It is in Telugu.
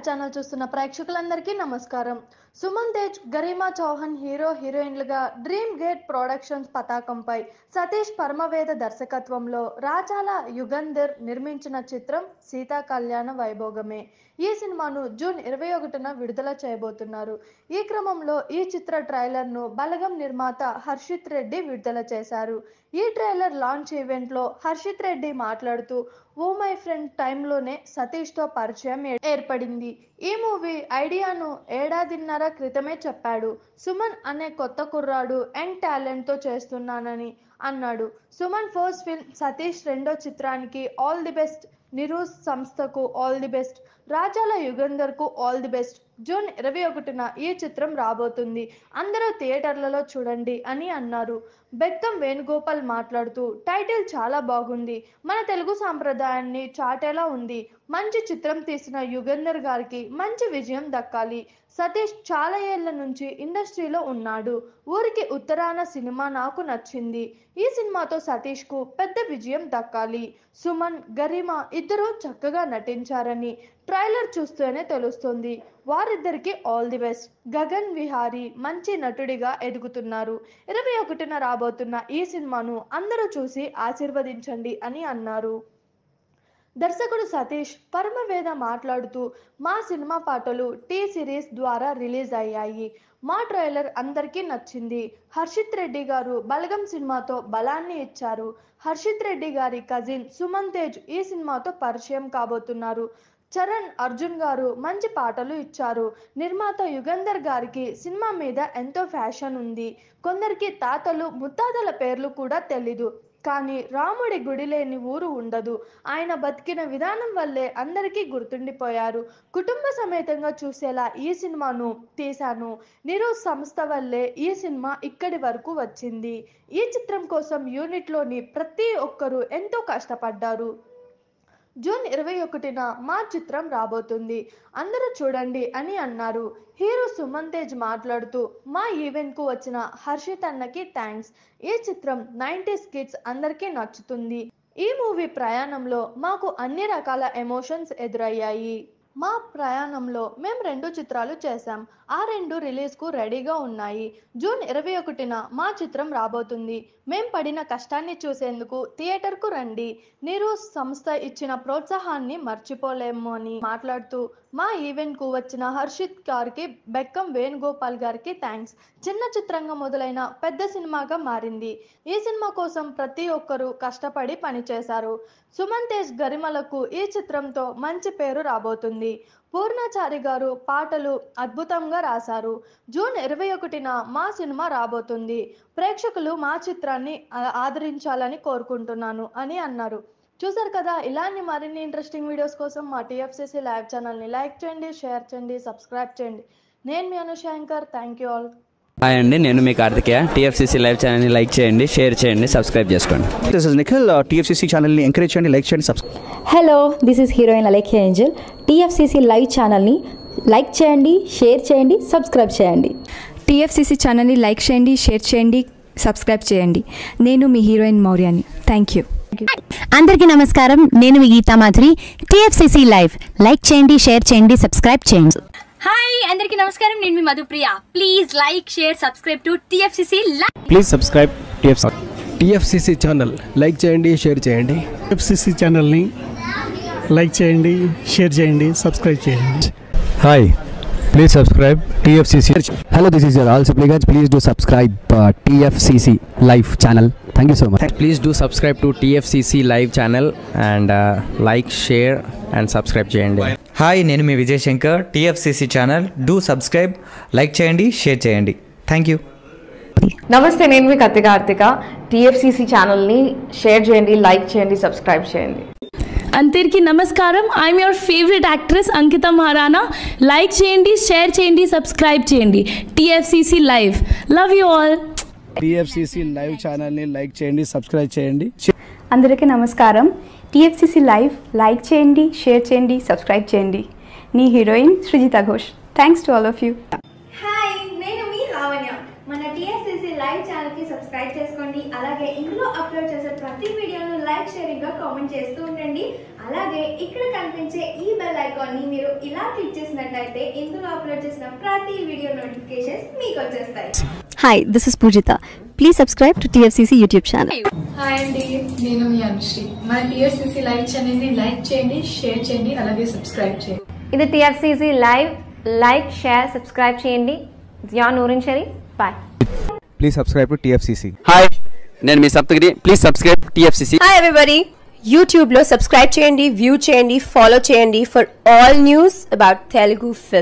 ఛానల్ చూస్తున్న ప్రేక్షకులందరికీ నమస్కారం. సుమన్ తేజ్, గరిమా చౌహాన్ హీరో హీరోయిన్లుగా డ్రీమ్ గేట్ ప్రొడక్షన్స్ పతాకంపై సతీష్ పరమవేద దర్శకత్వంలో రాజాల యుగంధర్ నిర్మించిన చిత్రం సీతా కళ్యాణ వైభోగమే. ఈ సినిమాను జూన్ 21న విడుదల చేయబోతున్నారు. ఈ క్రమంలో ఈ చిత్ర ట్రైలర్ను బలగం నిర్మాత హర్షిత్ రెడ్డి విడుదల చేశారు. ఈ ట్రైలర్ లాంచ్ ఈవెంట్లో హర్షిత్ రెడ్డి మాట్లాడుతూ, ఓ మై ఫ్రెండ్ టైంలోనే సతీష్తో పరిచయం ఏర్పడింది. ఈ మూవీ ఐడియాను ఏడాదిన్నర క్రితమే చెప్పాడు. సుమన్ అనే కొత్త కుర్రాడు యంగ్ టాలెంట్తో చేస్తున్నానని అన్నాడు. సుమన్ ఫస్ట్ ఫిల్మ్, సతీష్ రెండో చిత్రానికి ఆల్ ది బెస్ట్. నిరూస్ సంస్థకు ఆల్ ది బెస్ట్. రాజాల యుగంధర్కు ఆల్ ది బెస్ట్. జూన్ 21న ఈ చిత్రం రాబోతుంది. అందరూ థియేటర్లలో చూడండి అని అన్నారు. బెక్కం వేణుగోపాల్ మాట్లాడుతూ, టైటిల్ చాలా బాగుంది, మన తెలుగు సాంప్రదాయాన్ని చాటేలా ఉంది. మంచి చిత్రం తీసిన యుగంధర్ గారికి మంచి విజయం దక్కాలి. సతీష్ చాలా ఏళ్ల నుంచి ఇండస్ట్రీలో ఉన్నాడు. ఊరికి ఉత్తరాన సినిమా నాకు నచ్చింది. ఈ సినిమాతో సతీష్కు పెద్ద విజయం దక్కాలి. సుమన్, గరిమా ఇద్దరూ చక్కగా నటించారని ట్రైలర్ చూస్తేనే తెలుస్తుంది. వారిద్దరికి all the best. Gagan Vihari మంచి నటుడిగా ఎదుగుతున్నారు. 21న రాబోతున్న ఈ సినిమాను అందరూ చూసి ఆశీర్వదించండి అని అన్నారు. దర్శకుడు సతీష్ పరమవేద మాట్లాడుతూ, మా సినిమా పాటలు టీ సిరీస్ ద్వారా రిలీజ్ అయ్యాయి. మా ట్రైలర్ అందరికీ నచ్చింది. హర్షిత్ రెడ్డి గారు బలగం సినిమాతో బలాన్ని ఇచ్చారు. హర్షిత్ రెడ్డి గారి కజిన్ సుమన్ తేజ్ ఈ సినిమాతో పరిచయం కాబోతున్నారు. చరణ్, అర్జున్ గారు మంచి పాటలు ఇచ్చారు. నిర్మాత యుగంధర్ గారికి సినిమా మీద ఎంతో ఫ్యాషన్ ఉంది. కొందరికి తాతలు ముత్తాతల పేర్లు కూడా తెలీదు. కానీ రాముడి గుడి లేని ఊరు ఉండదు. ఆయన బతికిన విధానం వల్లే అందరికీ గుర్తుండిపోయారు. కుటుంబ సమేతంగా చూసేలా ఈ సినిమాను తీశాను. నిరూస్ సంస్థ వల్లే ఈ సినిమా ఇక్కడి వరకు వచ్చింది. ఈ చిత్రం కోసం యూనిట్లోని ప్రతి ఒక్కరూ ఎంతో కష్టపడ్డారు. జూన్ 21న మా చిత్రం రాబోతుంది, అందరూ చూడండి అని అన్నారు. హీరో సుమన్ తేజ్ మాట్లాడుతూ, మా ఈవెంట్కు వచ్చిన హర్షిత్ అన్నకి థ్యాంక్స్. ఈ చిత్రం 90s కిడ్స్ అందరికీ నచ్చుతుంది. ఈ మూవీ ప్రయాణంలో మాకు అన్ని రకాల ఎమోషన్స్ ఎదురయ్యాయి. మా ప్రయాణంలో మేము 2 చిత్రాలు చేశాం. ఆ 2 రిలీజ్కు రెడీగా ఉన్నాయి. జూన్ 21న మా చిత్రం రాబోతుంది. మేం పడిన కష్టాన్ని చూసేందుకు థియేటర్కు రండి. నిరూస్ సంస్థ ఇచ్చిన ప్రోత్సాహాన్ని మర్చిపోలేము అని మాట్లాడుతూ, మా ఈవెంట్కు వచ్చిన హర్షిత్ గారికి, బెక్కం వేణుగోపాల్ గారికి థ్యాంక్స్. చిన్న చిత్రంగా మొదలైన పెద్ద సినిమాగా మారింది. ఈ సినిమా కోసం ప్రతి ఒక్కరూ కష్టపడి పనిచేశారు. సుమన్ తేజ్, గరిమలకు ఈ చిత్రంతో మంచి పేరు రాబోతుంది. పూర్ణచారి గారు పాటలు అద్భుతంగా రాశారు. జూన్ 21న మా సినిమా రాబోతుంది. ప్రేక్షకులు మా చిత్రాన్ని ఆదరించాలని కోరుకుంటున్నాను అని అన్నారు. చూసారు కదా, ఇలాంటి మరిన్ని ఇంట్రెస్టింగ్ వీడియోస్ కోసం మా టీఎఫ్సీసీ లైవ్ ఛానల్ని లైక్ చేయండి, షేర్ చేయండి, సబ్స్క్రైబ్ చేయండి. నేను మీ Anushankar. Thank you all. Hi అండి, నేను మీ కార్తికేయ. టీఎఫ్సీసీ లైవ్ ఛానల్ని లైక్ చేయండి, షేర్ చేయండి, సబ్స్క్రైబ్ చేసుకోండి. This is Nikhil. టీఎఫ్సీసీ ఛానల్ని ఎంకరేజ్ చేయండి, లైక్ చేయండి, subscribe. Hello, this is heroine Alekhya Angel. TFCC live ఛానల్ని లైక్ చేయండి, షేర్ చేయండి, సబ్స్క్రైబ్ చేయండి. టీఎఫ్సీసీ ఛానల్ని లైక్ చేయండి, షేర్ చేయండి, సబ్స్క్రైబ్ చేయండి. నేను మీ హీరోయిన్ మౌర్యాని. Thank you. అందరికీ నమస్కారం, నేను మీ Geetha Madhuri. TFCC live like చేయండి, షేర్ చేయండి, సబ్స్క్రైబ్ చేయండి. హాయ్ అందరికీ నమస్కారం, నేను మీ Madhupriya. Please like, share, subscribe to TFCC live. Please subscribe TFCC channel. Like చేయండి, షేర్ చేయండి. టీఎఫ్సీసీ ఛానల్ని లైక్ చేయండి, షేర్ చేయండి, సబ్స్క్రైబ్ చేయండి. Hi, please subscribe TFCC. Hello, this is your all Sipligunj. Please do subscribe TFCC live channel. Thank you so much. Please do subscribe to TFCC live channel and like, share and subscribe చేయండి. హాయ్, నేను మీ Vijay Shankar. TFCC channel do subscribe, like చేయండి, షేర్ చేయండి. Thank you. నమస్తే, నేను మీ కార్తిక. టీఎఫ్సీసీ ఛానల్ని షేర్ చేయండి, లైక్ చేయండి, సబ్స్క్రైబ్ చేయండి. అందరికీ నమస్కారం, I'm your favourite actress Ankita Maharana. Like చేయండి, షేర్ చేయండి, సబ్స్క్రైబ్ చేయండి. TFCC live. Love you all. TFCC live ఛానల్ని లైక్ చేయండి, సబ్స్క్రైబ్ చేయండి. అందరికీ నమస్కారం. టీఎఫ్సీసీ లైవ్ లైక్ చేయండి, షేర్ చేయండి, సబ్స్క్రైబ్ చేయండి. నీ heroine Srujitha Ghosh. Thanks to all of you. Hi, నేను మీ లావణ్య. మన టీఎఫ్సీసీ లైవ్ ఛానల్కి సబ్స్క్రైబ్ చేసుకోండి. అలాగే ఇందులో అప్లోడ్ చేసే ప్రతి వీడియోను లైక్, షేరింగ్గా కామెంట్ చేస్తూ ఉండండి. అలాగే ఇక్కడ కనిపించే ఈ బెల్ ఐకాన్ని మీరు ఇలా క్లిక్ చేసినట్లయితే ఇందులో అప్లోడ్ చేసిన ప్రతి వీడియో నోటిఫికేషన్స్ మీకు వచ్చేస్తాయి. Hi, this is Poojitha. Please subscribe to TFCC YouTube channel. Hi అండి, నేను మీ అనుశ్రీ. మన టీఎఫ్సీసీ లైవ్ ఛానల్ని లైక్ చేయండి, షేర్ చేయండి, అలాగే సబ్స్క్రైబ్ చేయండి. ఇది TFCC live. Like, share, subscribe చేయండి. Jiya Noorin Shari. Bye. Please subscribe to TFCC. Hi, నేను మీ Saptagiri. Please subscribe TFCC. Hi everybody, యూట్యూబ్లో సబ్స్క్రైబ్ చేయండి, వ్యూ చేయండి, ఫాలో చేయండి for all news about Telugu film.